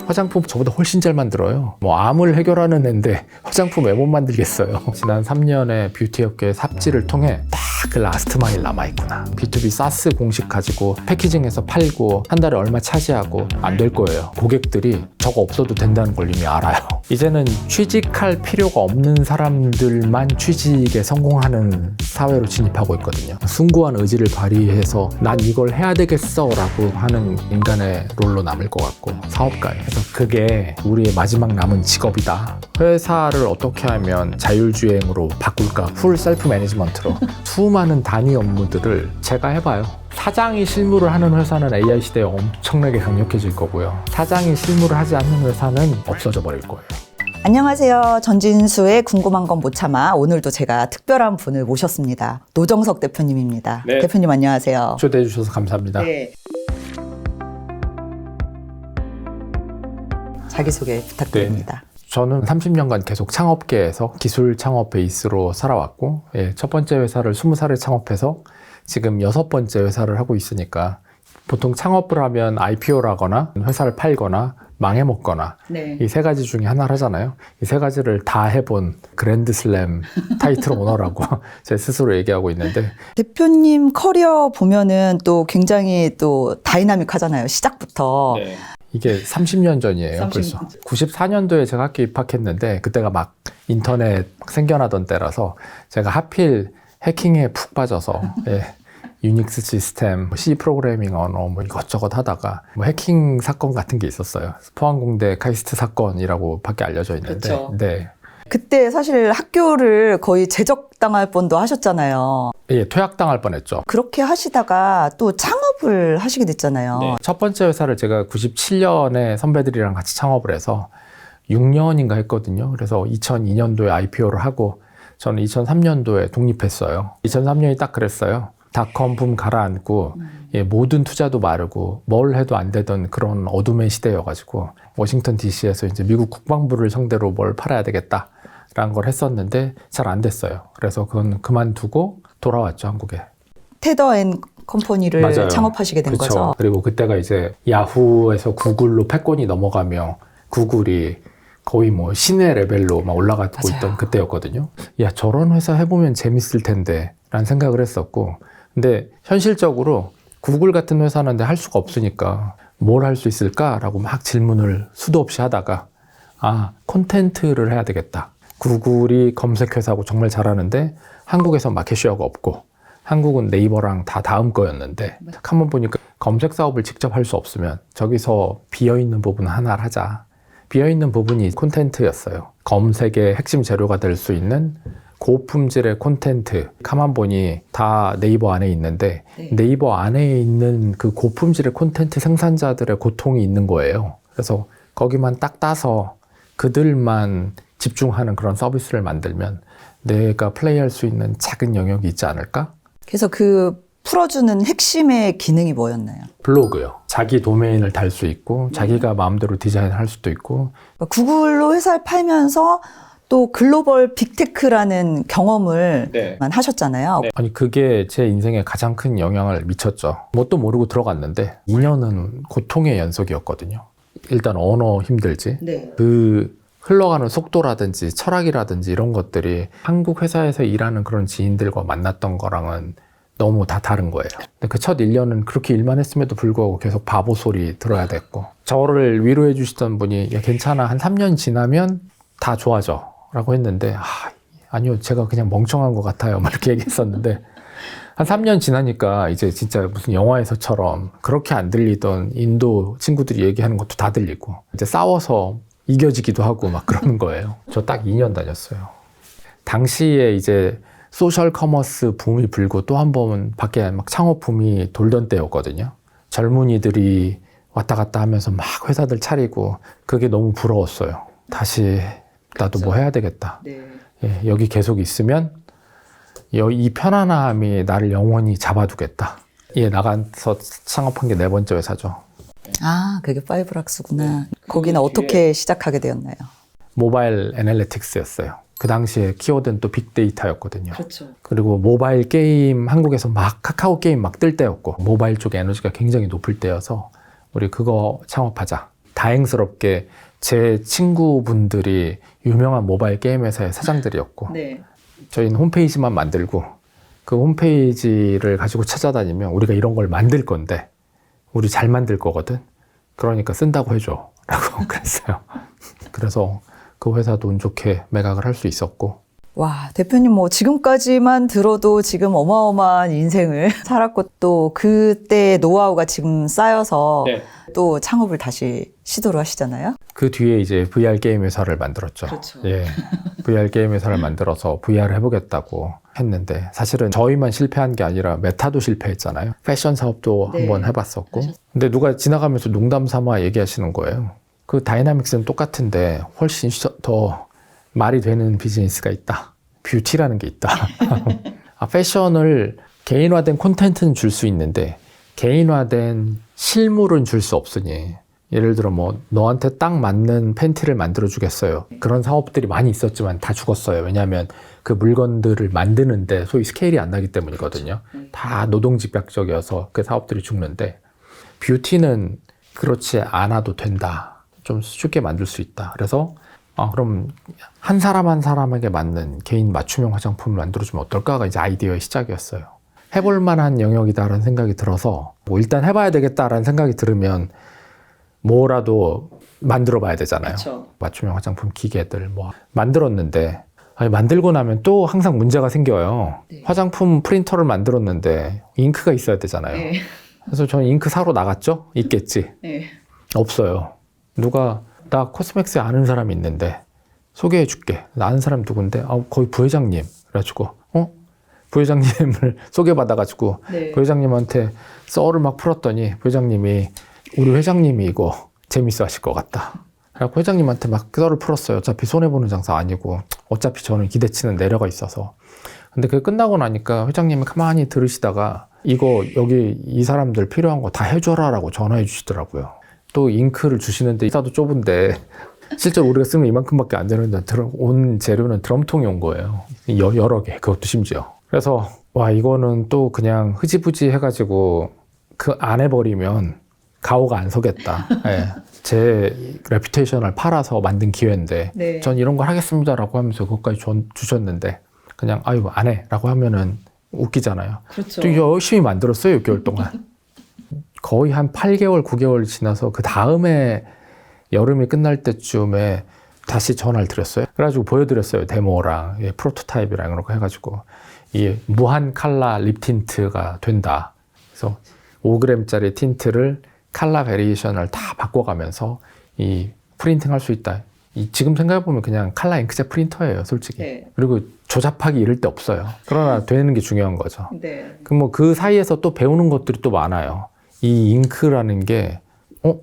화장품 저보다 훨씬 잘 만들어요. 뭐 암을 해결하는 애인데 화장품 왜 못 만들겠어요. 지난 3년의 뷰티 업계의 삽질을 통해 딱 그 라스트 마일 남아있구나. B2B 사스 공식 가지고 패키징해서 팔고 한 달에 얼마 차지하고 안 될 거예요. 고객들이 저거 없어도 된다는 걸 이미 알아요. 이제는 취직할 필요가 없는 사람들만 취직에 성공하는 사회로 진입하고 있거든요. 숭고한 의지를 발휘해서 난 이걸 해야 되겠어 라고 하는 인간의 롤로 남을 것 같고, 사업가예요. 그래서 그게 우리의 마지막 남은 직업이다. 회사를 어떻게 하면 자율주행으로 바꿀까? 풀 셀프 매니지먼트로 수많은 단위 업무들을 제가 해봐요. 사장이 실무를 하는 회사는 AI 시대에 엄청나게 강력해질 거고요. 사장이 실무를 하지 않는 회사는 없어져 버릴 거예요. 안녕하세요. 전진수의 궁금한 건 못 참아. 오늘도 제가 특별한 분을 모셨습니다. 노정석 대표님입니다. 네. 대표님 안녕하세요. 초대해 주셔서 감사합니다. 네. 자기소개 부탁드립니다. 저는 30년간 계속 창업계에서 기술 창업 베이스로 살아왔고, 첫 번째 회사를 20살에 창업해서 지금 6번째 회사를 하고 있으니까, 보통 창업을 하면 IPO라거나 회사를 팔거나 망해먹거나 네. 이 세 가지 중에 하나를 하잖아요. 이 세 가지를 다 해본 그랜드슬램 타이틀 오너라고 제 스스로 얘기하고 있는데, 대표님 커리어 보면은 또 굉장히 또 다이나믹하잖아요. 시작부터. 네. 이게 30년 전이에요. 30년 벌써. 전. 94년도에 제가 학교 입학했는데, 그때가 막 인터넷 막 생겨나던 때라서 제가 하필 해킹에 푹 빠져서 유닉스 시스템, C 프로그래밍 언어 뭐 이것저것 하다가 뭐 해킹 사건 같은 게 있었어요. 포항공대 카이스트 사건이라고 밖에 알려져 있는데, 그쵸. 네. 그때 사실 학교를 거의 제적당할 뻔도 하셨잖아요. 예, 퇴학당할 뻔했죠. 그렇게 하시다가 또 창업을 하시게 됐잖아요. 네. 첫 번째 회사를 제가 97년에 선배들이랑 같이 창업을 해서 6년인가 했거든요. 그래서 2002년도에 IPO를 하고 저는 2003년도에 독립했어요. 2003년이 딱 그랬어요. 닷컴 붐 가라앉고 모든 투자도 마르고 뭘 해도 안 되던 그런 어둠의 시대여가지고 워싱턴 DC에서 이제 미국 국방부를 상대로 뭘 팔아야 되겠다라는 걸 했었는데 잘 안 됐어요. 그래서 그건 그만두고 돌아왔죠, 한국에. 테더 앤 컴퍼니를 맞아요. 창업하시게 된 그쵸. 거죠. 그리고 그때가 이제 야후에서 구글로 패권이 넘어가며 구글이 거의 뭐 신의 레벨로 막 올라가고 맞아요. 있던 그때였거든요. 야, 저런 회사 해보면 재밌을 텐데 라는 생각을 했었고, 근데 현실적으로 구글 같은 회사는 할 수가 없으니까 뭘 할 수 있을까라고 막 질문을 수도 없이 하다가, 아, 콘텐츠를 해야 되겠다. 구글이 검색회사고 정말 잘하는데 한국에서 마켓쉐어가 없고 한국은 네이버랑 다 다음 거였는데, 한번 보니까 검색 사업을 직접 할 수 없으면 저기서 비어있는 부분 하나를 하자. 비어있는 부분이 콘텐츠였어요. 검색의 핵심 재료가 될 수 있는 고품질의 콘텐츠. 가만 보니 다 네이버 안에 있는데, 네. 네이버 안에 있는 그 고품질의 콘텐츠 생산자들의 고통이 있는 거예요. 그래서 거기만 딱 따서 그들만 집중하는 그런 서비스를 만들면 내가 플레이할 수 있는 작은 영역이 있지 않을까? 그래서 그 풀어주는 핵심의 기능이 뭐였나요? 블로그요. 자기 도메인을 달 수 있고 자기가 마음대로 디자인을 할 수도 있고. 그러니까 구글로 회사를 팔면서 또 글로벌 빅테크라는 경험을 하셨잖아요. 아니, 그게 제 인생에 가장 큰 영향을 미쳤죠. 뭣도 모르고 들어갔는데 2년은 고통의 연속이었거든요. 일단 언어 힘들지. 네. 그 흘러가는 속도라든지 철학이라든지 이런 것들이 한국 회사에서 일하는 그런 지인들과 만났던 거랑은 너무 다 다른 거예요. 근데 그 첫 1년은 그렇게 일만 했음에도 불구하고 계속 바보 소리 들어야 됐고, 저를 위로해 주시던 분이 야, 괜찮아, 한 3년 지나면 다 좋아져 라고 했는데, 아니요, 제가 그냥 멍청한 것 같아요 막 이렇게 얘기했었는데, 한 3년 지나니까 이제 진짜 무슨 영화에서처럼 그렇게 안 들리던 인도 친구들이 얘기하는 것도 다 들리고, 이제 싸워서 이겨지기도 하고 막 그러는 거예요. 저 딱 2년 다녔어요. 당시에 이제 소셜 커머스 붐이 불고 또 한 번 밖에 막 창업 붐이 돌던 때였거든요. 젊은이들이 왔다 갔다 하면서 막 회사들 차리고, 그게 너무 부러웠어요. 다시 나도 뭐 해야 되겠다. 네. 예, 여기 계속 있으면 이 편안함이 나를 영원히 잡아두겠다. 예, 나가서 창업한 게 4번째 회사죠. 아, 그게 파이브락스구나. 거기는 어떻게 시작하게 되었나요? 모바일 애널리틱스였어요. 그 당시에 키워드는 또 빅데이터였거든요. 그렇죠. 그리고 모바일 게임, 한국에서 막 카카오 게임 막 뜰 때였고, 모바일 쪽에 에너지가 굉장히 높을 때여서 우리 그거 창업하자. 다행스럽게 제 친구분들이 유명한 모바일 게임 회사의 사장들이었고 네. 저희는 홈페이지만 만들고 그 홈페이지를 가지고 찾아다니면 우리가 이런 걸 만들 건데 우리 잘 만들 거거든. 그러니까 쓴다고 해줘 라고 그랬어요. 그래서 그 회사도 운 좋게 매각을 할 수 있었고. 와, 대표님 뭐 지금까지만 들어도 지금 어마어마한 인생을 살았고 또 그때 노하우가 지금 쌓여서 네. 또 창업을 다시 시도를 하시잖아요. 그 뒤에 이제 VR 게임 회사를 만들었죠. 그렇죠. 예. VR 게임 회사를 만들어서 VR을 해보겠다고 했는데 사실은 저희만 실패한 게 아니라 메타도 실패했잖아요. 패션 사업도 네. 한번 해봤었고. 근데 누가 지나가면서 농담 삼아 얘기하시는 거예요. 그 다이나믹스는 똑같은데 훨씬 더 말이 되는 비즈니스가 있다. 뷰티라는 게 있다. 패션을 개인화된 콘텐츠는 줄 수 있는데 개인화된 실물은 줄 수 없으니 예를 들어 뭐 너한테 딱 맞는 팬티를 만들어 주겠어요. 그런 사업들이 많이 있었지만 다 죽었어요. 왜냐하면 그 물건들을 만드는데 소위 스케일이 안 나기 때문이거든요. 다 노동집약적이어서 그 사업들이 죽는데 뷰티는 그렇지 않아도 된다. 좀 쉽게 만들 수 있다. 그래서 그럼 한 사람 한 사람에게 맞는 개인 맞춤형 화장품을 만들어주면 어떨까가 이제 아이디어의 시작이었어요. 해볼 만한 영역이다라는 생각이 들어서 뭐 일단 해봐야 되겠다라는 생각이 들으면 뭐라도 만들어 봐야 되잖아요. 그렇죠. 맞춤형 화장품 기계들 뭐 만들었는데 만들고 나면 또 항상 문제가 생겨요. 네. 화장품 프린터를 만들었는데 잉크가 있어야 되잖아요. 네. 그래서 저는 잉크 사러 나갔죠. 있겠지. 네. 없어요. 누가 나 코스맥스에 아는 사람이 있는데 소개해 줄게. 나 아는 사람 누군데? 거기 부회장님. 그래가지고 부회장님을 소개받아가지고 네. 부회장님한테 썰을 막 풀었더니 부회장님이 우리 회장님이 이거 재밌어 하실 것 같다. 그래갖고 회장님한테 막 썰을 풀었어요. 어차피 손해보는 장사 아니고 어차피 저는 기대치는 내려가 있어서. 근데 그게 끝나고 나니까 회장님이 가만히 들으시다가 이거 여기 이 사람들 필요한 거 다 해줘라라고 전화해 주시더라고요. 또 잉크를 주시는데 이사도 좁은데 실제로 우리가 쓰는 이만큼밖에 안 되는데 온 재료는 드럼통이 온 거예요. 여러 개, 그것도 심지어. 그래서 와 이거는 또 그냥 흐지부지 해가지고 그 안 해버리면 가오가 안 서겠다. 네. 제 레퓨테이션을 팔아서 만든 기회인데 네. 전 이런 걸 하겠습니다라고 하면서 그것까지 주셨는데 그냥 아유 안 해라고 하면은 웃기잖아요. 그렇죠. 또 열심히 만들었어요. 6개월 동안. 거의 한 8개월, 9개월 지나서 그 다음에 여름이 끝날 때쯤에 다시 전화를 드렸어요. 그래가지고 보여드렸어요. 데모랑 프로토타입이랑 이런 거 해가지고 이 무한 칼라 립 틴트가 된다. 그래서 5g짜리 틴트를 칼라 베리에이션을 다 바꿔가면서 이 프린팅 할 수 있다. 지금 생각해보면 그냥 칼라 잉크젯 프린터예요, 솔직히. 네. 그리고 조잡하기 이를 데 없어요. 그러나 되는 게 중요한 거죠. 네. 그럼 그 사이에서 또 배우는 것들이 또 많아요. 이 잉크라는 게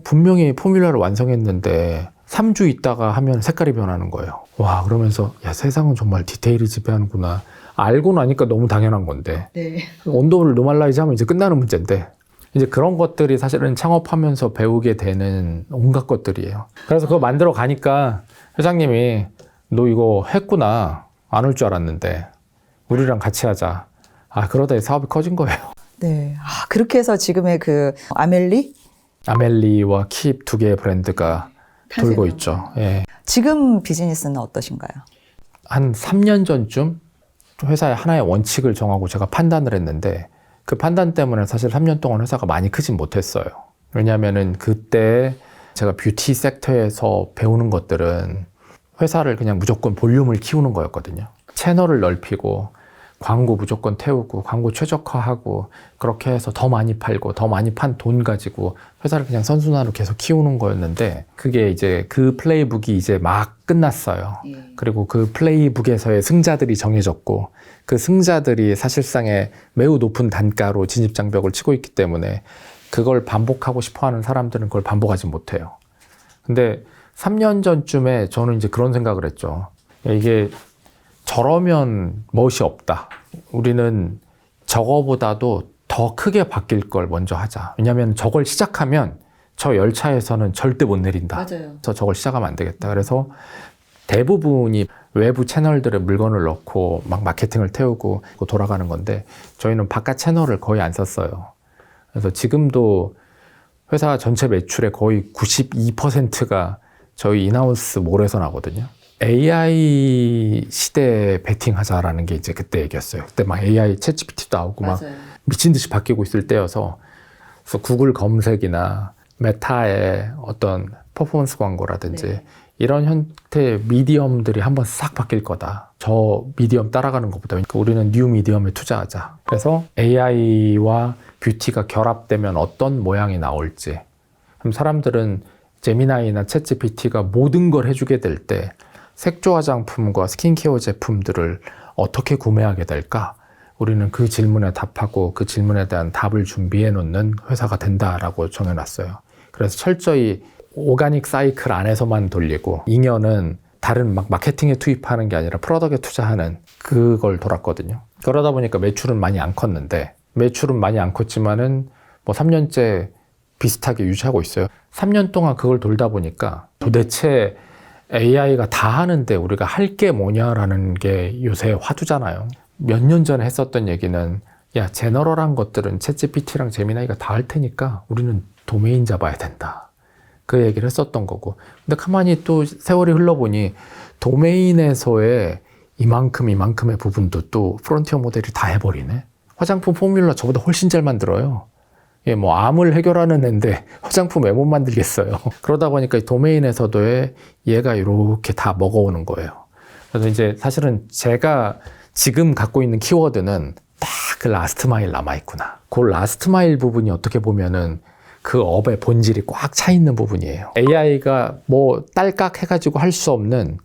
분명히 포뮬러를 완성했는데 3주 있다가 하면 색깔이 변하는 거예요. 와 그러면서 야 세상은 정말 디테일이 지배하는구나. 알고 나니까 너무 당연한 건데 네. 온도를 노멀라이즈 하면 이제 끝나는 문제인데 이제 그런 것들이 사실은 창업하면서 배우게 되는 온갖 것들이에요. 그래서 그거 만들어 가니까 회장님이 너 이거 했구나. 안 올 줄 알았는데 우리랑 같이 하자. 그러다 사업이 커진 거예요. 네. 그렇게 해서 지금의 그 아멜리와 킵 두 개의 브랜드가 돌고 있죠. 예. 지금 비즈니스는 어떠신가요? 한 3년 전쯤 회사의 하나의 원칙을 정하고 제가 판단을 했는데 그 판단 때문에 사실 3년 동안 회사가 많이 크진 못했어요. 왜냐하면은 그때 제가 뷰티 섹터에서 배우는 것들은 회사를 그냥 무조건 볼륨을 키우는 거였거든요. 채널을 넓히고 광고 무조건 태우고 광고 최적화하고 그렇게 해서 더 많이 팔고 더 많이 판 돈 가지고 회사를 그냥 선순환으로 계속 키우는 거였는데 그게 이제 그 플레이북이 이제 막 끝났어요. 그리고 그 플레이북에서의 승자들이 정해졌고 그 승자들이 사실상의 매우 높은 단가로 진입장벽을 치고 있기 때문에 그걸 반복하고 싶어 하는 사람들은 그걸 반복하지 못해요. 근데 3년 전쯤에 저는 이제 그런 생각을 했죠. 이게 저러면 멋이 없다. 우리는 저거보다도 더 크게 바뀔 걸 먼저 하자. 왜냐하면 저걸 시작하면 저 열차에서는 절대 못 내린다. 맞아요. 그래서 저걸 시작하면 안 되겠다. 그래서 대부분이 외부 채널들에 물건을 넣고 막 마케팅을 태우고 돌아가는 건데 저희는 바깥 채널을 거의 안 썼어요. 그래서 지금도 회사 전체 매출의 거의 92%가 저희 인하우스 몰에서 나거든요. AI 시대에 베팅하자라는 게 이제 그때 얘기였어요. 그때 막 AI 챗GPT도 나오고 막 미친 듯이 바뀌고 있을 때여서 그래서 구글 검색이나 메타의 어떤 퍼포먼스 광고라든지 이런 형태의 미디엄들이 한번 싹 바뀔 거다. 저 미디엄 따라가는 것보다 우리는 뉴 미디엄에 투자하자. 그래서 AI와 뷰티가 결합되면 어떤 모양이 나올지. 그럼 사람들은 제미나이나 챗GPT가 모든 걸 해주게 될 때 색조 화장품과 스킨케어 제품들을 어떻게 구매하게 될까? 우리는 그 질문에 답하고 그 질문에 대한 답을 준비해 놓는 회사가 된다라고 정해놨어요. 그래서 철저히 오가닉 사이클 안에서만 돌리고 2년은 다른 막 마케팅에 투입하는 게 아니라 프로덕트에 투자하는 그걸 돌았거든요. 그러다 보니까 매출은 많이 안 컸는데 매출은 많이 안 컸지만은 뭐 3년째 비슷하게 유지하고 있어요. 3년 동안 그걸 돌다 보니까 도대체 AI가 다 하는데 우리가 할 게 뭐냐라는 게 요새 화두잖아요. 몇 년 전에 했었던 얘기는 야, 제너럴한 것들은 챗GPT랑 제미나이가 다 할 테니까 우리는 도메인 잡아야 된다. 그 얘기를 했었던 거고. 근데 가만히 또 세월이 흘러보니 도메인에서의 이만큼의 부분도 또 프론티어 모델이 다 해버리네. 화장품 포뮬러 저보다 훨씬 잘 만들어요. 예, 뭐 암을 해결하는 애인데 화장품 왜 못 만들겠어요. 그러다 보니까 이 도메인에서도의 얘가 이렇게 다 먹어오는 거예요. 그래서 이제 사실은 제가 지금 갖고 있는 키워드는 딱 그 라스트 마일 남아있구나. 그 라스트 마일 부분이 어떻게 보면은 그 업의 본질이 꽉 차 있는 부분이에요. AI가 뭐 딸깍 해가지고 할 수 없는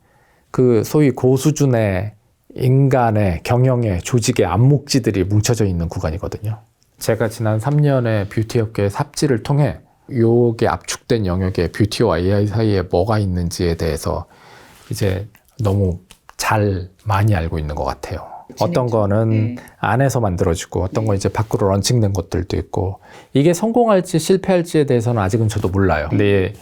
그 소위 고수준의 인간의 경영의 조직의 암묵지들이 뭉쳐져 있는 구간이거든요. 제가 지난 3년의 뷰티 업계의 삽질을 통해 요게 압축된 영역에 뷰티와 AI 사이에 뭐가 있는지에 대해서 이제 너무 잘 많이 알고 있는 것 같아요. 어떤 거는 안에서 만들어지고 어떤 건 이제 밖으로 런칭된 것들도 있고 이게 성공할지 실패할지에 대해서는 아직은 저도 몰라요. 근데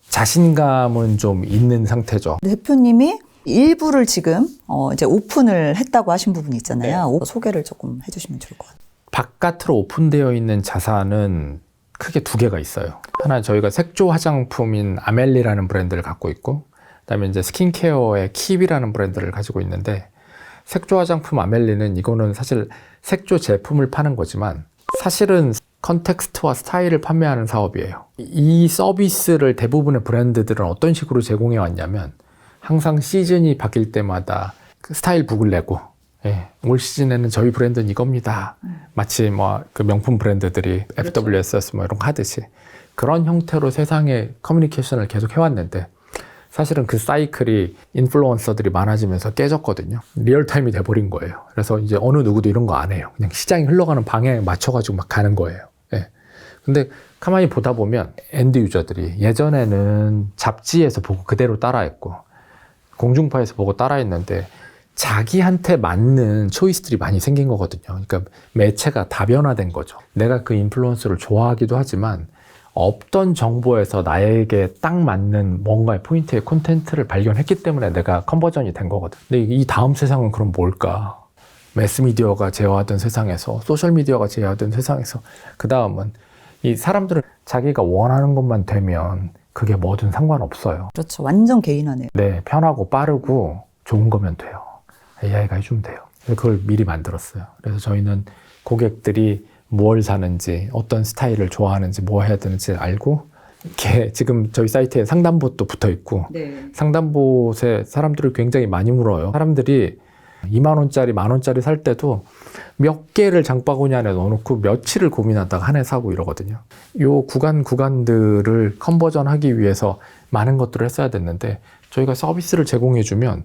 자신감은 좀 있는 상태죠. 대표님이 일부를 지금 이제 오픈을 했다고 하신 부분이 있잖아요. 소개를 조금 해주시면 좋을 것 같아요. 바깥으로 오픈되어 있는 자산은 크게 두 개가 있어요. 하나 저희가 색조 화장품인 아멜리라는 브랜드를 갖고 있고 그다음에 이제 스킨케어의 킵이라는 브랜드를 가지고 있는데 색조 화장품 아멜리는 이거는 사실 색조 제품을 파는 거지만 사실은 컨텍스트와 스타일을 판매하는 사업이에요. 이 서비스를 대부분의 브랜드들은 어떤 식으로 제공해 왔냐면 항상 시즌이 바뀔 때마다 그 스타일 북을 내고 예, 올 시즌에는 저희 브랜드는 이겁니다. 마치 뭐 그 명품 브랜드들이 그렇죠. FWSS 뭐 이런 거 하듯이 그런 형태로 세상에 커뮤니케이션을 계속 해왔는데 사실은 그 사이클이 인플루언서들이 많아지면서 깨졌거든요. 리얼타임이 돼버린 거예요. 그래서 이제 어느 누구도 이런 거 안 해요. 그냥 시장이 흘러가는 방향에 맞춰가지고 막 가는 거예요. 예. 근데 가만히 보다 보면 엔드 유저들이 예전에는 잡지에서 보고 그대로 따라했고 공중파에서 보고 따라했는데 자기한테 맞는 초이스들이 많이 생긴 거거든요. 그러니까 매체가 다변화된 거죠. 내가 그 인플루언서를 좋아하기도 하지만 없던 정보에서 나에게 딱 맞는 뭔가의 포인트의 콘텐츠를 발견했기 때문에 내가 컨버전이 된 거거든. 근데 이 다음 세상은 그럼 뭘까? 매스미디어가 제어하던 세상에서 소셜미디어가 제어하던 세상에서 그 다음은 이 사람들은 자기가 원하는 것만 되면 그게 뭐든 상관없어요. 그렇죠. 완전 개인화네요. 네, 편하고 빠르고 좋은 거면 돼요. AI가 해주면 돼요. 그걸 미리 만들었어요. 그래서 저희는 고객들이 뭘 사는지, 어떤 스타일을 좋아하는지, 뭐 해야 되는지 알고, 이렇게 지금 저희 사이트에 상담봇도 붙어 있고, 상담봇에 사람들을 굉장히 많이 물어요. 사람들이 2만원짜리, 만원짜리 살 때도 몇 개를 장바구니 안에 넣어놓고 며칠을 고민하다가 한 해 사고 이러거든요. 요 구간들을 컨버전 하기 위해서 많은 것들을 했어야 됐는데, 저희가 서비스를 제공해주면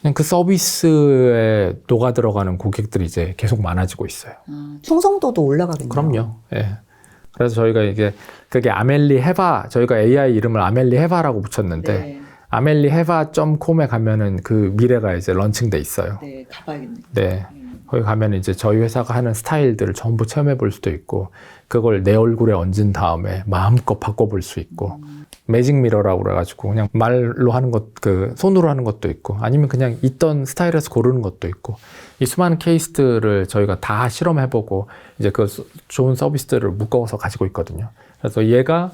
그냥 그 서비스에 녹아 들어가는 고객들이 이제 계속 많아지고 있어요. 충성도도 올라가겠네요. 그럼요. 예. 그래서 저희가 이게 그게 아멜리 헤바, 저희가 AI 이름을 아멜리 헤바라고 붙였는데 아멜리 헤바.com에 가면은 그 미래가 이제 런칭돼 있어요. 네, 가봐야겠네요. 네. 거기 가면 이제 저희 회사가 하는 스타일들을 전부 체험해 볼 수도 있고 그걸 내 얼굴에 얹은 다음에 마음껏 바꿔볼 수 있고 매직 미러라고 그래가지고 그냥 말로 하는 것, 그 손으로 하는 것도 있고 아니면 그냥 있던 스타일에서 고르는 것도 있고 이 수많은 케이스들을 저희가 다 실험해보고 이제 그 좋은 서비스들을 묶어서 가지고 있거든요. 그래서 얘가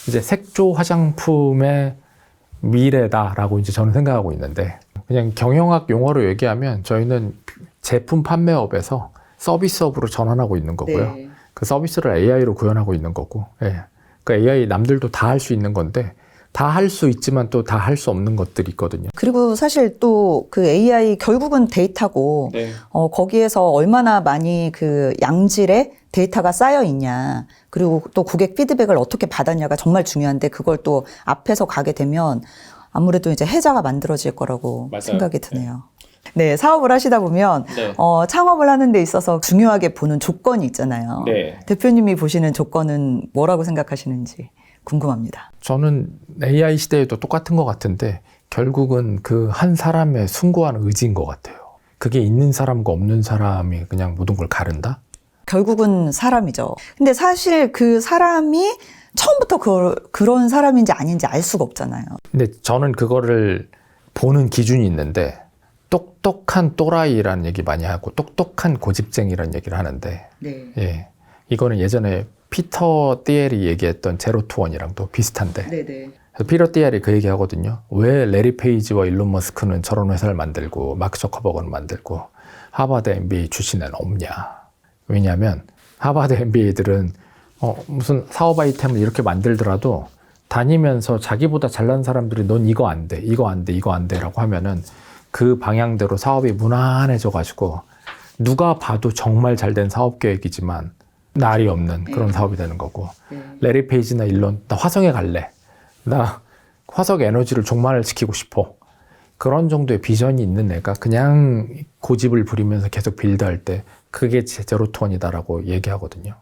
이제 색조 화장품의 미래다라고 이제 저는 생각하고 있는데, 그냥 경영학 용어로 얘기하면 저희는 제품 판매업에서 서비스업으로 전환하고 있는 거고요. 네. 그 서비스를 AI로 구현하고 있는 거고, 예. 그 AI 남들도 다 할 수 있는 건데, 다 할 수 있지만 또 다 할 수 없는 것들이 있거든요. 그리고 사실 또 그 AI 결국은 데이터고 네. 거기에서 얼마나 많이 그 양질의 데이터가 쌓여 있냐, 그리고 또 고객 피드백을 어떻게 받았냐가 정말 중요한데, 그걸 또 앞에서 가게 되면 아무래도 이제 해자가 만들어질 거라고 맞아요. 생각이 드네요. 네, 사업을 하시다 보면 네. 창업을 하는 데 있어서 중요하게 보는 조건이 있잖아요. 네. 대표님이 보시는 조건은 뭐라고 생각하시는지 궁금합니다. 저는 AI 시대에도 똑같은 것 같은데, 결국은 그 한 사람의 숭고한 의지인 것 같아요. 그게 있는 사람과 없는 사람이 그냥 모든 걸 가른다? 결국은 사람이죠. 근데 사실 그 사람이 처음부터 그런 사람인지 아닌지 알 수가 없잖아요. 근데 저는 그거를 보는 기준이 있는데, 똑똑한 또라이라는 얘기 많이 하고 똑똑한 고집쟁이라는 얘기를 하는데, 네. 예, 이거는 예전에 피터 띠엘이 얘기했던 제로 투 원이랑도 비슷한데, 네네. 피터 띠엘이 그 얘기 하거든요. 왜 레리 페이지와 일론 머스크는 저런 회사를 만들고 마크 저커버그는 만들고 하버드 MBA 출신은 없냐. 왜냐하면 하버드 MBA들은 무슨 사업 아이템을 이렇게 만들더라도 다니면서 자기보다 잘난 사람들이 넌 이거 안 돼, 이거 안 돼, 이거 안 돼라고 하면은 그 방향대로 사업이 무난해져 가지고 누가 봐도 정말 잘된 사업 계획이지만 날이 없는 그런 사업이 되는 거고, 레리 페이지나 일론, 나 화성에 갈래, 나 화석 에너지를 종말시키고 싶어, 그런 정도의 비전이 있는 애가 그냥 고집을 부리면서 계속 빌드할 때 그게 제로톤이다라고 얘기하거든요.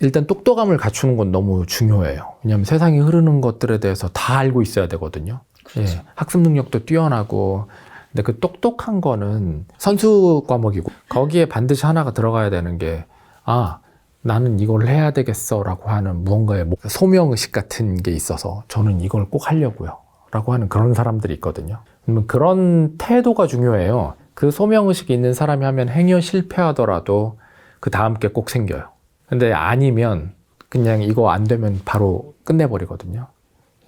일단 똑똑함을 갖추는 건 너무 중요해요. 왜냐하면 세상이 흐르는 것들에 대해서 다 알고 있어야 되거든요. 그렇죠. 예, 학습 능력도 뛰어나고. 근데 그 똑똑한 거는 선수 과목이고, 거기에 반드시 하나가 들어가야 되는 게, 나는 이걸 해야 되겠어 라고 하는 무언가의 소명의식 같은 게 있어서 저는 이걸 꼭 하려고요 라고 하는 그런 사람들이 있거든요. 그런 태도가 중요해요. 그 소명의식이 있는 사람이 하면 행여 실패하더라도 그 다음 게 꼭 생겨요. 근데 아니면 그냥 이거 안 되면 바로 끝내버리거든요.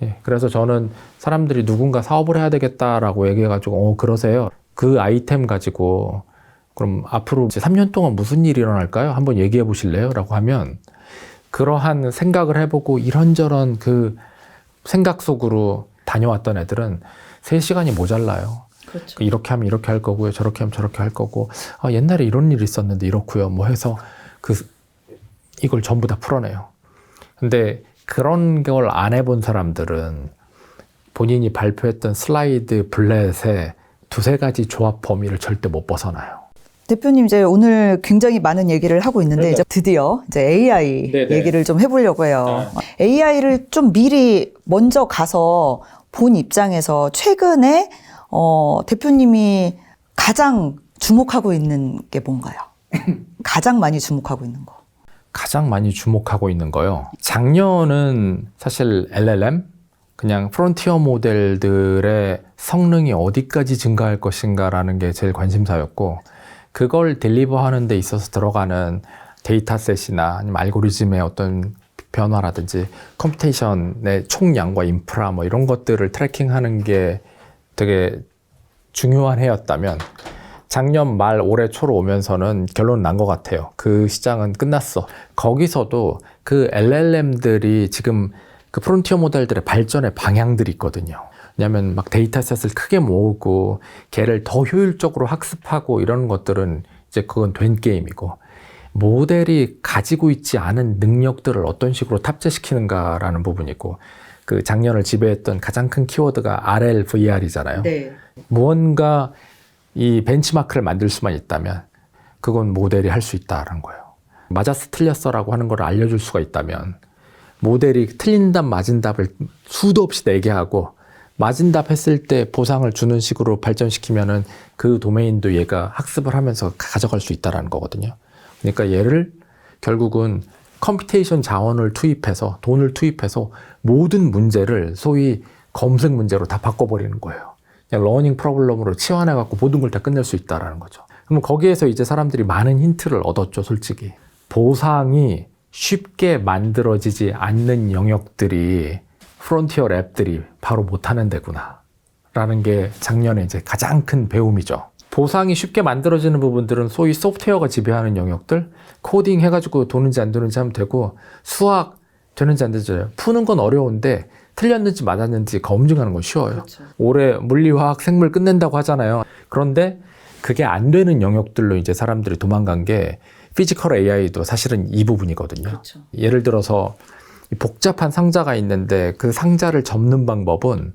예, 그래서 저는 사람들이 누군가 사업을 해야 되겠다라고 얘기해가지고 그러세요. 그 아이템 가지고 그럼 앞으로 이제 3년 동안 무슨 일이 일어날까요? 한번 얘기해 보실래요? 라고 하면 그러한 생각을 해보고 이런저런 그 생각 속으로 다녀왔던 애들은 3시간이 모자라요. 그렇죠. 이렇게 하면 이렇게 할 거고요. 저렇게 하면 저렇게 할 거고, 옛날에 이런 일이 있었는데 이렇고요. 뭐 해서 이걸 전부 다 풀어내요. 근데 그런 걸 안 해본 사람들은 본인이 발표했던 슬라이드 블렛의 2-3가지 조합 범위를 절대 못 벗어나요. 대표님, 이제 오늘 굉장히 많은 얘기를 하고 있는데, 그러니까. 이제 드디어 이제 AI 네네. 얘기를 좀 해보려고 해요. AI를 좀 미리 먼저 가서 본 입장에서 최근에 대표님이 가장 주목하고 있는 게 뭔가요? 가장 많이 주목하고 있는 거. 가장 많이 주목하고 있는 거요. 작년은 사실 LLM, 그냥 프론티어 모델들의 성능이 어디까지 증가할 것인가라는 게 제일 관심사였고, 그걸 딜리버하는 데 있어서 들어가는 데이터셋이나 아니면 알고리즘의 어떤 변화라든지 컴퓨테이션의 총량과 인프라 뭐 이런 것들을 트래킹하는 게 되게 중요한 해였다면, 작년 말 올해 초로 오면서는 결론 난 것 같아요. 그 시장은 끝났어. 거기서도 그 LLM들이 지금 그 프론티어 모델들의 발전의 방향들이 있거든요. 왜냐하면 막 데이터셋을 크게 모으고 걔를 더 효율적으로 학습하고 이런 것들은 이제 그건 된 게임이고, 모델이 가지고 있지 않은 능력들을 어떤 식으로 탑재시키는가라는 부분이고, 그 작년을 지배했던 가장 큰 키워드가 RL, VR이잖아요. 네. 무언가 이 벤치마크를 만들 수만 있다면 그건 모델이 할 수 있다라는 거예요. 맞았어 틀렸어라고 하는 걸 알려줄 수가 있다면, 모델이 틀린 답 맞은 답을 수도 없이 내게 하고 맞은 답 했을 때 보상을 주는 식으로 발전시키면은 그 도메인도 얘가 학습을 하면서 가져갈 수 있다라는 거거든요. 그러니까 얘를 결국은 컴퓨테이션 자원을 투입해서, 돈을 투입해서 모든 문제를 소위 검색 문제로 다 바꿔버리는 거예요. 그냥 러닝 프로블럼으로 치환해갖고 모든 걸 다 끝낼 수 있다라는 거죠. 그럼 거기에서 이제 사람들이 많은 힌트를 얻었죠, 솔직히. 보상이 쉽게 만들어지지 않는 영역들이 프론티어 랩들이 바로 못하는 데구나 라는 게 작년에 이제 가장 큰 배움이죠. 보상이 쉽게 만들어지는 부분들은 소위 소프트웨어가 지배하는 영역들, 코딩 해가지고 도는지 안 도는지 하면 되고, 수학 되는지 안 되는지 푸는 건 어려운데 틀렸는지 맞았는지 검증하는 건 쉬워요. 그렇죠. 올해 물리화학 생물 끝낸다고 하잖아요. 그런데 그게 안 되는 영역들로 이제 사람들이 도망간 게 피지컬 AI도 사실은 이 부분이거든요. 그렇죠. 예를 들어서 복잡한 상자가 있는데 그 상자를 접는 방법은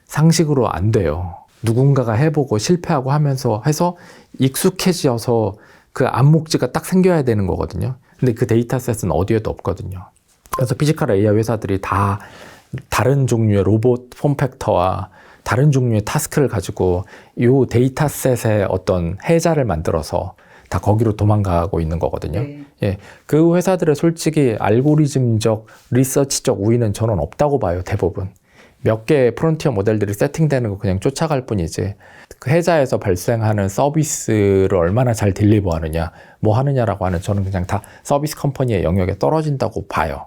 상식으로 안 돼요. 누군가가 해보고 실패하고 하면서 해서 익숙해져서 그 안목지가 딱 생겨야 되는 거거든요. 근데 그 데이터셋은 어디에도 없거든요. 그래서 피지컬 AI 회사들이 다 다른 종류의 로봇 폼팩터와 다른 종류의 타스크를 가지고 이 데이터셋의 어떤 해자를 만들어서 다 거기로 도망가고 있는 거거든요. 네. 예, 그 회사들의 솔직히 알고리즘적, 리서치적 우위는 저는 없다고 봐요, 대부분. 몇 개의 프론티어 모델들이 세팅되는 거 그냥 쫓아갈 뿐이지, 그 해자에서 발생하는 서비스를 얼마나 잘 딜리버하느냐, 뭐 하느냐라고 하는, 저는 그냥 다 서비스 컴퍼니의 영역에 떨어진다고 봐요.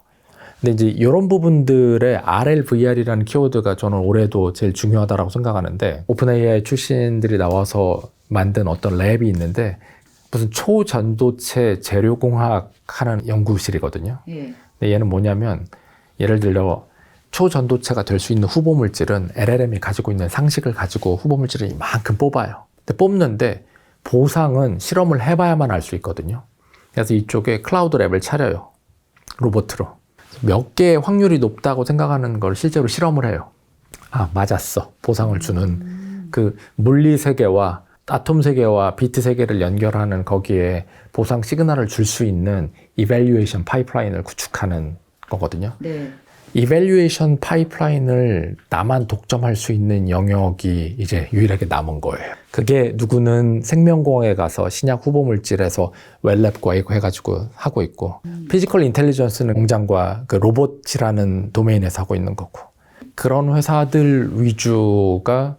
근데 이제 이런 부분들의 RLVR이라는 키워드가 저는 올해도 제일 중요하다고 생각하는데, 오픈 AI 출신들이 나와서 만든 어떤 랩이 있는데 무슨 초전도체 재료공학 하는 연구실이거든요. 예. 근데 얘는 뭐냐면, 예를 들어 초전도체가 될 수 있는 후보물질은 LLM이 가지고 있는 상식을 가지고 후보물질을 이만큼 뽑아요. 근데 뽑는데 보상은 실험을 해봐야만 알 수 있거든요. 그래서 이쪽에 클라우드 랩을 차려요. 로봇으로. 몇 개의 확률이 높다고 생각하는 걸 실제로 실험을 해요. 아, 맞았어. 보상을 주는 그 물리 세계와 아톰 세계와 비트 세계를 연결하는 거기에 보상 시그널을 줄 수 있는 이밸류에이션 파이프라인을 구축하는 거거든요. 네. 이밸류에이션 파이프라인을 나만 독점할 수 있는 영역이 이제 유일하게 남은 거예요. 그게 누구는 생명공학에 가서 신약 후보물질에서 웰랩과 이거 해가지고 하고 있고, 피지컬 인텔리전스는 공장과 그 로봇이라는 도메인에서 하고 있는 거고, 그런 회사들 위주가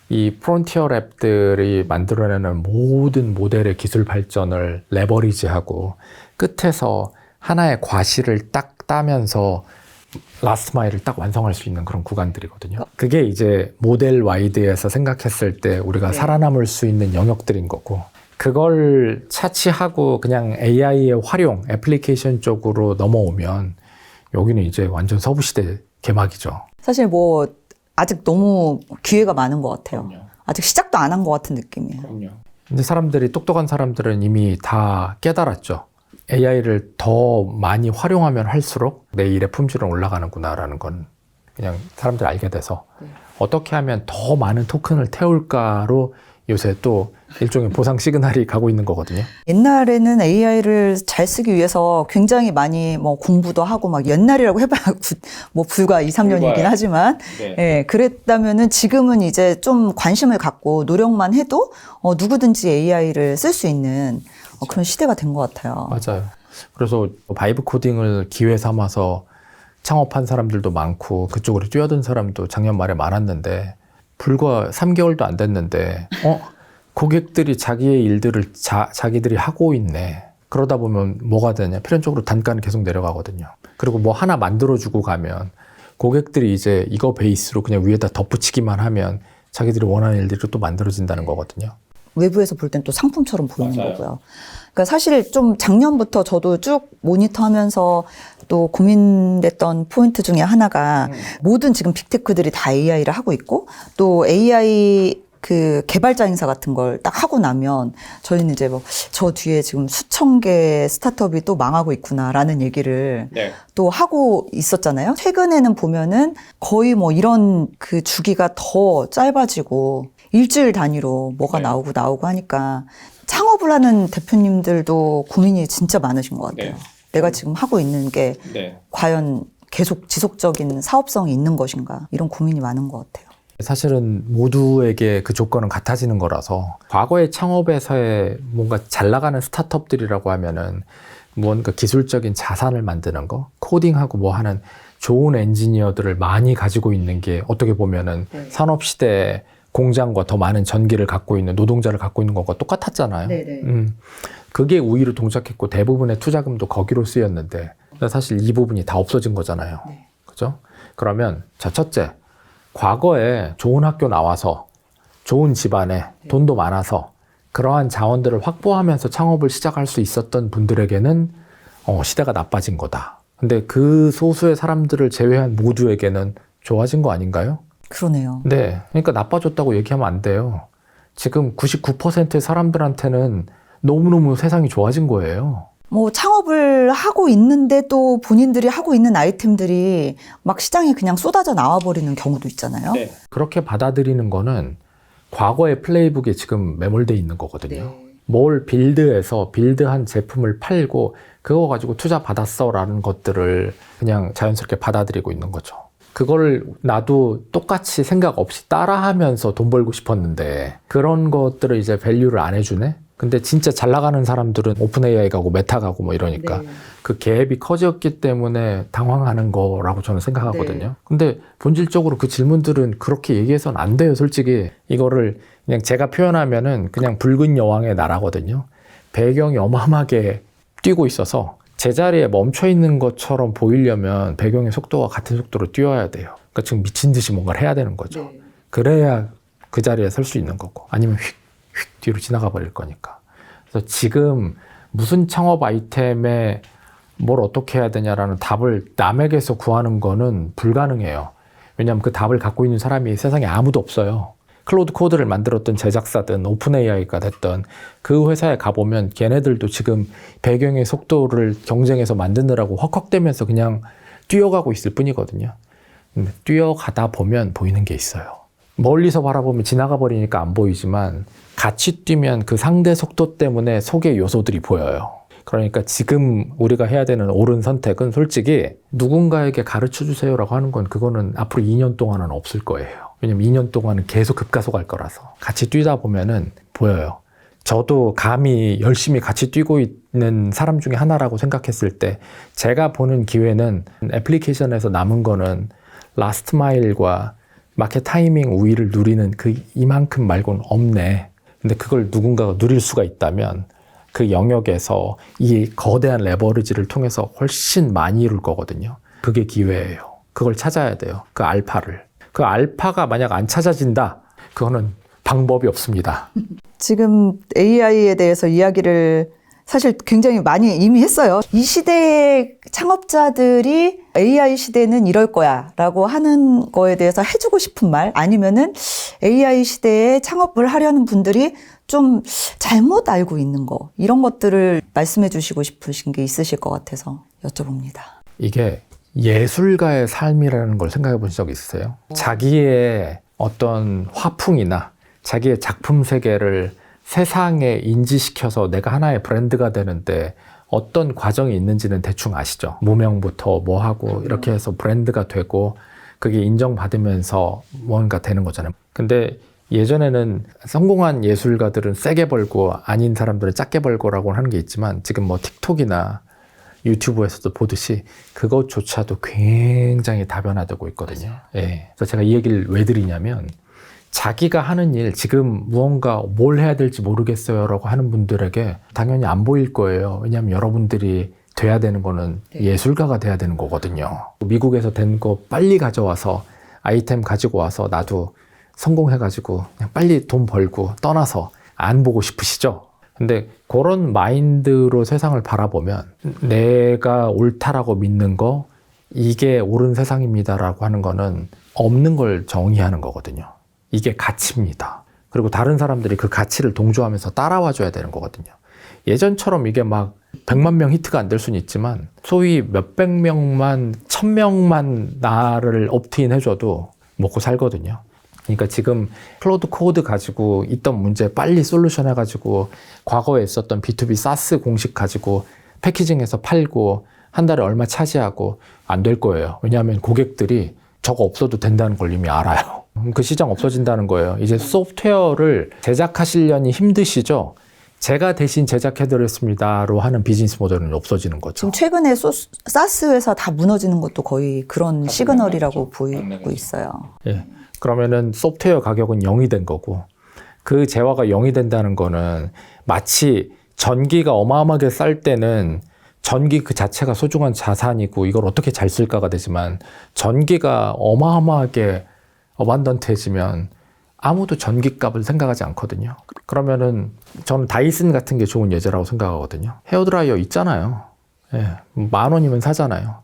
이 프론티어 랩들이 만들어내는 모든 모델의 기술 발전을 레버리지하고 끝에서 하나의 과실을 딱 따면서 라스트 마일을 딱 완성할 수 있는 그런 구간들이거든요. 그게 이제 모델 와이드에서 생각했을 때 우리가 살아남을 수 있는 영역들인 거고, 그걸 차치하고 그냥 AI의 활용, 애플리케이션 쪽으로 넘어오면 여기는 이제 완전 서부시대 개막이죠. 사실 뭐 아직 너무 기회가 많은 것 같아요. 그럼요. 아직 시작도 안 한 것 같은 느낌이에요. 근데 사람들이, 똑똑한 사람들은 이미 다 깨달았죠. AI를 더 많이 활용하면 할수록 내 일의 품질은 올라가는구나라는 건 그냥 사람들이 알게 돼서, 어떻게 하면 더 많은 토큰을 태울까로 요새 또 일종의 보상 시그널이 가고 있는 거거든요. 옛날에는 AI를 잘 쓰기 위해서 굉장히 많이 뭐 공부도 하고 막, 옛날이라고 해봐야 뭐 불과 2, 3년이긴 하지만, 예, 그랬다면은 지금은 이제 좀 관심을 갖고 노력만 해도 누구든지 AI를 쓸 수 있는 그런 시대가 된 것 같아요. 맞아요. 그래서 바이브 코딩을 기회 삼아서 창업한 사람들도 많고 그쪽으로 뛰어든 사람도 작년 말에 많았는데, 불과 3개월도 안 됐는데 고객들이 자기의 일들을 자기들이 하고 있네. 그러다 보면 뭐가 되냐, 필연적으로 단가는 계속 내려가거든요. 그리고 뭐 하나 만들어주고 가면 고객들이 이제 이거 베이스로 그냥 위에다 덧붙이기만 하면 자기들이 원하는 일들이 또 만들어진다는 거거든요. 외부에서 볼 땐 또 상품처럼 보이는 거고요. 그러니까 사실 좀 작년부터 저도 쭉 모니터하면서 또 고민됐던 포인트 중에 하나가, 모든 지금 빅테크들이 다 AI를 하고 있고, 또 AI 그 개발자 행사 같은 걸 딱 하고 나면 저희는 이제 뭐 저 뒤에 지금 수천 개의 스타트업이 또 망하고 있구나라는 얘기를 또 하고 있었잖아요. 최근에는 보면은 거의 뭐 이런 그 주기가 더 짧아지고 일주일 단위로 뭐가 나오고 하니까 창업을 하는 대표님들도 고민이 진짜 많으신 것 같아요. 내가 지금 하고 있는 게 과연 계속 지속적인 사업성이 있는 것인가, 이런 고민이 많은 것 같아요. 사실은 모두에게 그 조건은 같아지는 거라서, 과거의 창업에서의 뭔가 잘 나가는 스타트업들이라고 하면은 뭔가 기술적인 자산을 만드는 거, 코딩하고 뭐 하는 좋은 엔지니어들을 많이 가지고 있는 게 어떻게 보면은 산업시대 공장과 더 많은 전기를 갖고 있는 노동자를 갖고 있는 것과 똑같았잖아요. 그게 우위로 동작했고 대부분의 투자금도 거기로 쓰였는데, 근데 사실 이 부분이 다 없어진 거잖아요. 네. 그죠? 그러면 자, 첫째, 과거에 좋은 학교 나와서 좋은 집안에 돈도 많아서 그러한 자원들을 확보하면서 창업을 시작할 수 있었던 분들에게는 시대가 나빠진 거다. 근데 그 소수의 사람들을 제외한 모두에게는 좋아진 거 아닌가요? 그러네요. 네. 그러니까 나빠졌다고 얘기하면 안 돼요. 지금 99%의 사람들한테는 너무너무 세상이 좋아진 거예요. 뭐 창업을 하고 있는데 또 본인들이 하고 있는 아이템들이 막 시장에 그냥 쏟아져 나와 버리는 경우도 있잖아요. 네. 그렇게 받아들이는 거는 과거의 플레이북에 지금 매몰돼 있는 거거든요. 네. 뭘 빌드해서 빌드한 제품을 팔고 그거 가지고 투자 받았어라는 것들을 그냥 자연스럽게 받아들이고 있는 거죠. 그걸 나도 똑같이 생각 없이 따라하면서 돈 벌고 싶었는데 그런 것들을 이제 밸류를 안 해주네? 근데 진짜 잘 나가는 사람들은 오픈 AI 가고 메타 가고 뭐 이러니까 네. 그 갭이 커졌기 때문에 당황하는 거라고 저는 생각하거든요. 네. 근데 본질적으로 그 질문들은 그렇게 얘기해서는 안 돼요, 솔직히. 이거를 그냥 제가 표현하면은 그냥 붉은 여왕의 나라거든요. 배경이 어마어마하게 뛰고 있어서 제자리에 멈춰 있는 것처럼 보이려면 배경의 속도와 같은 속도로 뛰어야 돼요. 그러니까 지금 미친 듯이 뭔가를 해야 되는 거죠. 네. 그래야 그 자리에 설 수 있는 거고 아니면 휙 뒤로 지나가 버릴 거니까. 그래서 지금 무슨 창업 아이템에 뭘 어떻게 해야 되냐라는 답을 남에게서 구하는 거는 불가능해요. 왜냐하면 그 답을 갖고 있는 사람이 세상에 아무도 없어요. 클로드 코드를 만들었던 제작사든 오픈 AI가 됐던 그 회사에 가보면 걔네들도 지금 배경의 속도를 경쟁해서 만드느라고 헉헉대면서 그냥 뛰어가고 있을 뿐이거든요. 근데 뛰어가다 보면 보이는 게 있어요. 멀리서 바라보면 지나가 버리니까 안 보이지만 같이 뛰면 그 상대 속도 때문에 속의 요소들이 보여요. 그러니까 지금 우리가 해야 되는 옳은 선택은 솔직히 누군가에게 가르쳐 주세요라고 하는 건 그거는 앞으로 2년 동안은 없을 거예요. 왜냐면 2년 동안은 계속 급가속할 거라서. 같이 뛰다 보면은 보여요. 저도 감히 열심히 같이 뛰고 있는 사람 중에 하나라고 생각했을 때 제가 보는 기회는 애플리케이션에서 남은 거는 라스트 마일과 마켓 타이밍 우위를 누리는 그 이만큼 말고는 없네. 근데 그걸 누군가가 누릴 수가 있다면 그 영역에서 이 거대한 레버리지를 통해서 훨씬 많이 이룰 거거든요. 그게 기회예요. 그걸 찾아야 돼요. 그 알파를. 그 알파가 만약 안 찾아진다, 그거는 방법이 없습니다. 지금 AI에 대해서 이야기를 사실 굉장히 많이 이미 했어요. 이 시대의 창업자들이 AI 시대는 이럴 거야 라고 하는 거에 대해서 해주고 싶은 말, 아니면은 AI 시대에 창업을 하려는 분들이 좀 잘못 알고 있는 거, 이런 것들을 말씀해 주시고 싶으신 게 있으실 것 같아서 여쭤봅니다. 이게 예술가의 삶이라는 걸 생각해 본 적 있으세요? 자기의 어떤 화풍이나 자기의 작품 세계를 세상에 인지시켜서 내가 하나의 브랜드가 되는데 어떤 과정이 있는지는 대충 아시죠? 무명부터 뭐 하고 이렇게 해서 브랜드가 되고 그게 인정받으면서 뭔가 되는 거잖아요. 근데 예전에는 성공한 예술가들은 세게 벌고 아닌 사람들은 작게 벌고라고 하는 게 있지만 지금 뭐 틱톡이나 유튜브에서도 보듯이 그것조차도 굉장히 다변화되고 있거든요. 예. 그래서 제가 이 얘기를 왜 드리냐면 자기가 하는 일, 지금 무언가 뭘 해야 될지 모르겠어요 라고 하는 분들에게 당연히 안 보일 거예요. 왜냐하면 여러분들이 돼야 되는 거는 예술가가 돼야 되는 거거든요. 미국에서 된 거 빨리 가져와서 아이템 가지고 와서 나도 성공해가지고 그냥 빨리 돈 벌고 떠나서 안 보고 싶으시죠? 근데 그런 마인드로 세상을 바라보면 내가 옳다라고 믿는 거, 이게 옳은 세상입니다라고 하는 거는 없는 걸 정의하는 거거든요. 이게 가치입니다. 그리고 다른 사람들이 그 가치를 동조하면서 따라와 줘야 되는 거거든요. 예전처럼 이게 막 100만 명 히트가 안 될 수는 있지만 소위 몇백 명만, 1000명만 나를 옵트인 해줘도 먹고 살거든요. 그러니까 지금 클로드 코드 가지고 있던 문제 빨리 솔루션 해가지고 과거에 있었던 B2B 사스 공식 가지고 패키징해서 팔고 한 달에 얼마 차지하고 안 될 거예요. 왜냐하면 고객들이 저거 없어도 된다는 걸 이미 알아요. 그 시장 없어진다는 거예요. 이제 소프트웨어를 제작하시려니 힘드시죠? 제가 대신 제작해드렸습니다로 하는 비즈니스 모델은 없어지는 거죠. 지금 최근에 사스 회사 다 무너지는 것도 거의 그런 시그널이라고 보이고 있어요. 예. 그러면은 소프트웨어 가격은 0이 된 거고, 그 재화가 0이 된다는 거는 마치 전기가 어마어마하게 쌀 때는 전기 그 자체가 소중한 자산이고 이걸 어떻게 잘 쓸까가 되지만 전기가 어마어마하게 어반던트해지면 아무도 전기값을 생각하지 않거든요. 그러면은 저는 다이슨 같은 게 좋은 예제라고 생각하거든요. 헤어드라이어 있잖아요. 예, 10,000원이면 사잖아요.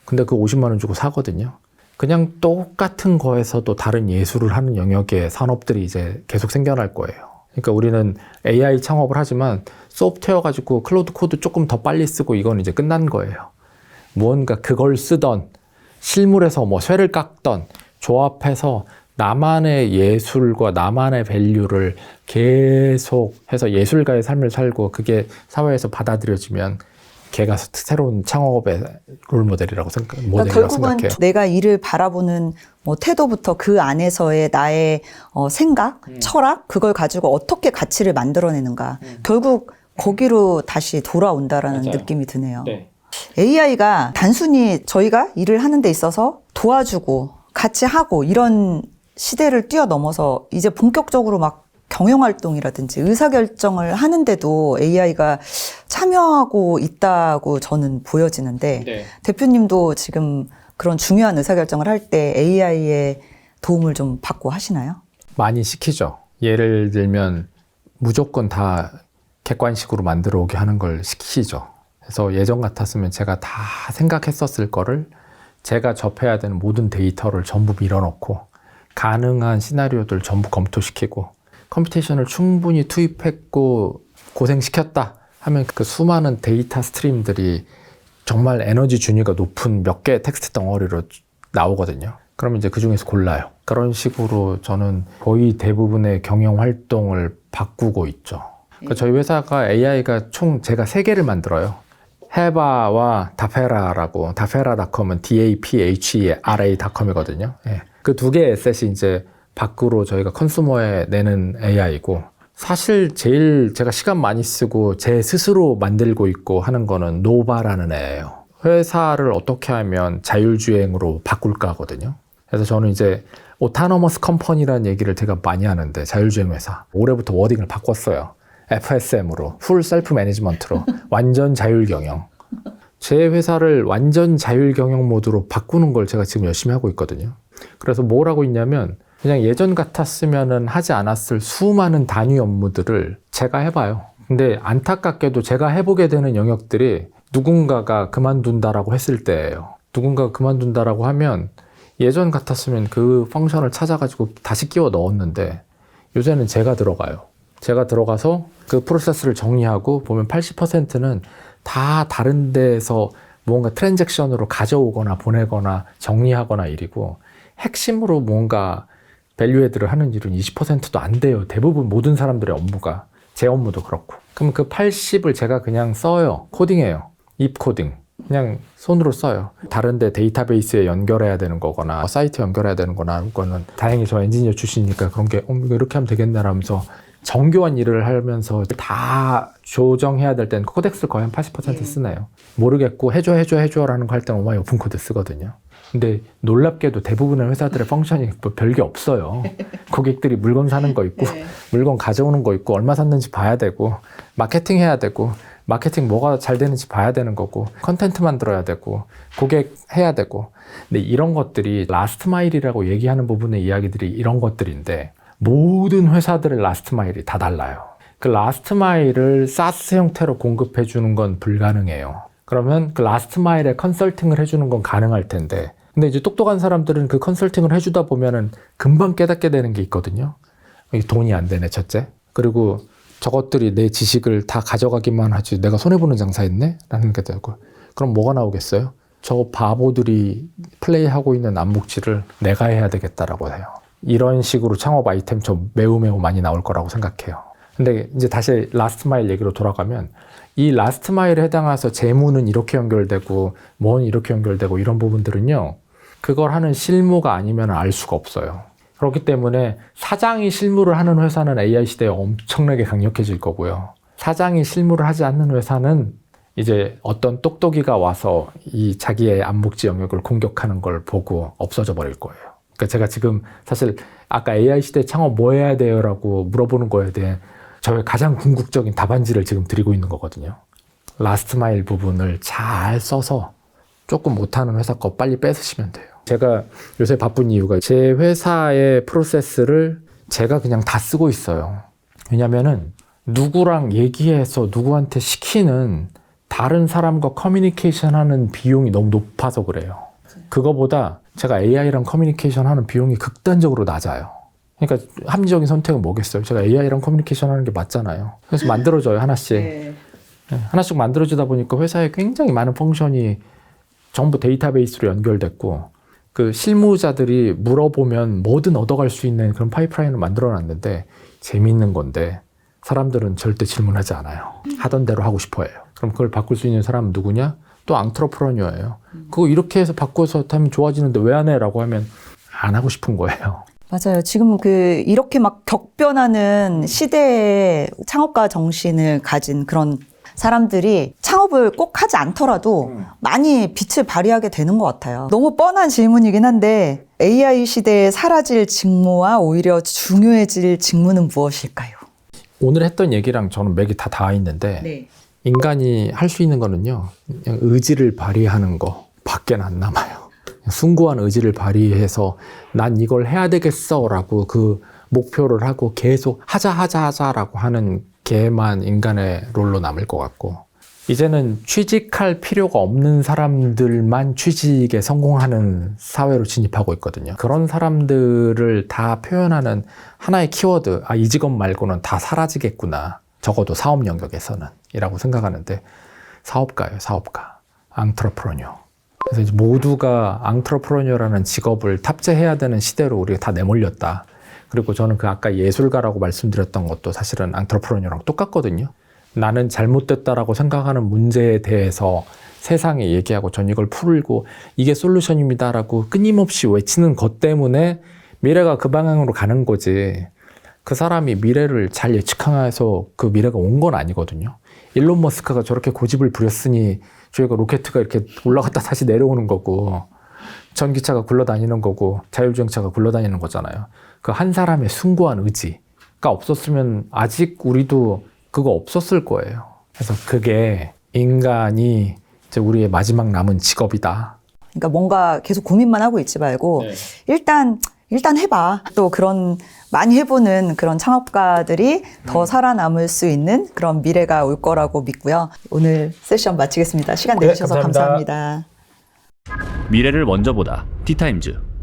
근데 그 50만 원 주고 사거든요. 그냥 똑같은 거에서도 다른 예술을 하는 영역의 산업들이 이제 계속 생겨날 거예요. 그러니까 우리는 AI 창업을 하지만 소프트웨어 가지고 클로드 코드 조금 더 빨리 쓰고 이건 이제 끝난 거예요. 무언가 그걸 쓰던 실물에서 뭐 쇠를 깎던 조합해서 나만의 예술과 나만의 밸류를 계속 해서 예술가의 삶을 살고 그게 사회에서 받아들여지면 걔가 새로운 창업의 롤모델이라고 그러니까 결국은 생각해요. 내가 일을 바라보는 뭐 태도부터 그 안에서의 나의 생각, 철학 그걸 가지고 어떻게 가치를 만들어내는가 결국 거기로 다시 돌아온다라는 맞아요. 느낌이 드네요. 네. AI가 단순히 저희가 일을 하는 데 있어서 도와주고 같이 하고 이런 시대를 뛰어넘어서 이제 본격적으로 막 경영활동이라든지 의사결정을 하는데도 AI가 참여하고 있다고 저는 보여지는데 네. 대표님도 지금 그런 중요한 의사결정을 할 때 AI의 도움을 좀 받고 하시나요? 많이 시키죠. 예를 들면 무조건 다 객관식으로 만들어 오게 하는 걸 시키죠. 그래서 예전 같았으면 제가 다 생각했었을 거를 제가 접해야 되는 모든 데이터를 전부 밀어넣고 가능한 시나리오들 전부 검토시키고 컴퓨테이션을 충분히 투입했고 고생시켰다 하면 그 수많은 데이터 스트림들이 정말 에너지 준위가 높은 몇 개의 텍스트 덩어리로 나오거든요. 그러면 이제 그 중에서 골라요. 그런 식으로 저는 거의 대부분의 경영 활동을 바꾸고 있죠. 그러니까 저희 회사가 AI가 총 제가 3개를 만들어요. 헤바와 다페라라고, 다페라닷컴은 DAPHERA.com이거든요. 예. 그 2개의 에셋이 이제 밖으로 저희가 컨슈머에 내는 AI고, 사실 제일 제가 시간 많이 쓰고 제 스스로 만들고 있고 하는 거는 노바라는 애예요. 회사를 어떻게 하면 자율주행으로 바꿀까 하거든요. 그래서 저는 이제 오타너머스 컴퍼니라는 얘기를 되게 많이 하는데, 자율주행 회사. 올해부터 워딩을 바꿨어요. FSM으로, 풀 셀프 매니지먼트로, 완전 자율 경영. 제 회사를 완전 자율 경영 모드로 바꾸는 걸 제가 지금 열심히 하고 있거든요. 그래서 뭘 하고 있냐면, 그냥 예전 같았으면은 하지 않았을 수많은 단위 업무들을 제가 해봐요. 근데 안타깝게도 제가 해보게 되는 영역들이 누군가가 그만둔다라고 했을 때예요. 누군가가 그만둔다라고 하면 예전 같았으면 그 펑션을 찾아가지고 다시 끼워 넣었는데 요새는 제가 들어가요. 제가 들어가서 그 프로세스를 정리하고 보면 80%는 다 다른 데에서 무언가 트랜잭션으로 가져오거나 보내거나 정리하거나 일이고, 핵심으로 뭔가 밸류에드를 하는 일은 20%도 안 돼요. 대부분 모든 사람들의 업무가. 제 업무도 그렇고. 그럼 그 80을 제가 그냥 써요. 코딩해요. 입 코딩. 그냥 손으로 써요. 다른데 데이터베이스에 연결해야 되는 거거나 사이트에 연결해야 되는 거나 그거는 다행히 저 엔지니어 출신이니까 그런 게 이거 이렇게 하면 되겠네 라면서 정교한 일을 하면서 다 조정해야 될 때는 코덱스를 거의 한 80% 쓰네요. 모르겠고 해줘라는 거 할 때는 오마이 오픈코드 쓰거든요. 근데 놀랍게도 대부분의 회사들의 펑션이 뭐 별게 없어요. 고객들이 물건 사는 거 있고 물건 가져오는 거 있고 얼마 샀는지 봐야 되고 마케팅 해야 되고 마케팅 뭐가 잘 되는지 봐야 되는 거고 컨텐트 만들어야 되고 고객 해야 되고. 근데 이런 것들이 라스트 마일이라고 얘기하는 부분의 이야기들이 이런 것들인데 모든 회사들의 라스트 마일이 다 달라요. 그 라스트 마일을 사스 형태로 공급해 주는 건 불가능해요. 그러면 그 라스트 마일에 컨설팅을 해주는 건 가능할 텐데, 근데 이제 똑똑한 사람들은 그 컨설팅을 해주다 보면은 금방 깨닫게 되는 게 있거든요. 돈이 안 되네, 첫째. 그리고 저것들이 내 지식을 다 가져가기만 하지 내가 손해보는 장사했네? 라는 게 되고. 그럼 뭐가 나오겠어요? 저 바보들이 플레이하고 있는 안목질을 내가 해야 되겠다라고 해요. 이런 식으로 창업 아이템 저 매우 많이 나올 거라고 생각해요. 근데 이제 다시 라스트 마일 얘기로 돌아가면, 이 라스트 마일에 해당해서 재무는 이렇게 연결되고 뭐는 이렇게 연결되고 이런 부분들은요, 그걸 하는 실무가 아니면 알 수가 없어요. 그렇기 때문에 사장이 실무를 하는 회사는 AI 시대에 엄청나게 강력해질 거고요. 사장이 실무를 하지 않는 회사는 이제 어떤 똑똑이가 와서 이 자기의 안목지 영역을 공격하는 걸 보고 없어져 버릴 거예요. 그러니까 제가 지금 사실 아까 AI 시대 창업 뭐 해야 돼요? 라고 물어보는 거에 대해 저의 가장 궁극적인 답안지를 지금 드리고 있는 거거든요. 라스트 마일 부분을 잘 써서 조금 못하는 회사 거 빨리 뺏으시면 돼요. 제가 요새 바쁜 이유가 제 회사의 프로세스를 제가 그냥 다 쓰고 있어요. 왜냐면은 누구랑 얘기해서 누구한테 시키는 다른 사람과 커뮤니케이션 하는 비용이 너무 높아서 그래요. 그거보다 제가 AI랑 커뮤니케이션 하는 비용이 극단적으로 낮아요. 그러니까 합리적인 선택은 뭐겠어요? 제가 AI랑 커뮤니케이션 하는 게 맞잖아요. 그래서 만들어져요, 하나씩. 네. 하나씩 만들어지다 보니까 회사에 굉장히 많은 펑션이 전부 데이터베이스로 연결됐고, 그 실무자들이 물어보면 뭐든 얻어갈 수 있는 그런 파이프라인을 만들어 놨는데, 재미있는 건데 사람들은 절대 질문하지 않아요. 하던 대로 하고 싶어 해요. 그럼 그걸 바꿀 수 있는 사람은 누구냐? 또 앙트러프러니어예요. 그거 이렇게 해서 바꿔서 하면 좋아지는데 왜 안 해? 라고 하면 안 하고 싶은 거예요. 맞아요. 지금 이렇게 막 격변하는 시대에 창업가 정신을 가진 그런 사람들이 창업을 꼭 하지 않더라도 많이 빛을 발휘하게 되는 것 같아요. 너무 뻔한 질문이긴 한데 AI 시대에 사라질 직무와 오히려 중요해질 직무는 무엇일까요? 오늘 했던 얘기랑 저는 맥이 다 닿아 있는데, 네. 인간이 할 수 있는 거는요, 그냥 의지를 발휘하는 거 밖에 안 남아요. 숭고한 의지를 발휘해서 난 이걸 해야 되겠어 라고 그 목표를 하고 계속 하자라고 하는 게만 인간의 롤로 남을 것 같고, 이제는 취직할 필요가 없는 사람들만 취직에 성공하는 사회로 진입하고 있거든요. 그런 사람들을 다 표현하는 하나의 키워드, 이 직업 말고는 다 사라지겠구나, 적어도 사업 영역에서는 이라고 생각하는데, 사업가예요, 사업가. 앙트러프러니어. 그래서 이제 모두가 앙트러프러니어라는 직업을 탑재해야 되는 시대로 우리가 다 내몰렸다. 그리고 저는 그 아까 예술가라고 말씀드렸던 것도 사실은 앙트러프러니어랑 똑같거든요. 나는 잘못됐다라고 생각하는 문제에 대해서 세상에 얘기하고 전 이걸 풀고 이게 솔루션입니다라고 끊임없이 외치는 것 때문에 미래가 그 방향으로 가는 거지, 그 사람이 미래를 잘 예측해서 그 미래가 온 건 아니거든요. 일론 머스크가 저렇게 고집을 부렸으니 저희가 로켓가 이렇게 올라갔다 다시 내려오는 거고, 전기차가 굴러다니는 거고, 자율주행차가 굴러다니는 거잖아요. 그 한 사람의 숭고한 의지가 없었으면 아직 우리도 그거 없었을 거예요. 그래서 그게 인간이 이제 우리의 마지막 남은 직업이다. 그러니까 뭔가 계속 고민만 하고 있지 말고 일단 해봐. 또 그런 많이 해보는 그런 창업가들이 더 살아남을 수 있는 그런 미래가 올 거라고 믿고요. 오늘 세션 마치겠습니다. 시간 내주셔서 감사합니다. 미래를 먼저 보다 티타임즈.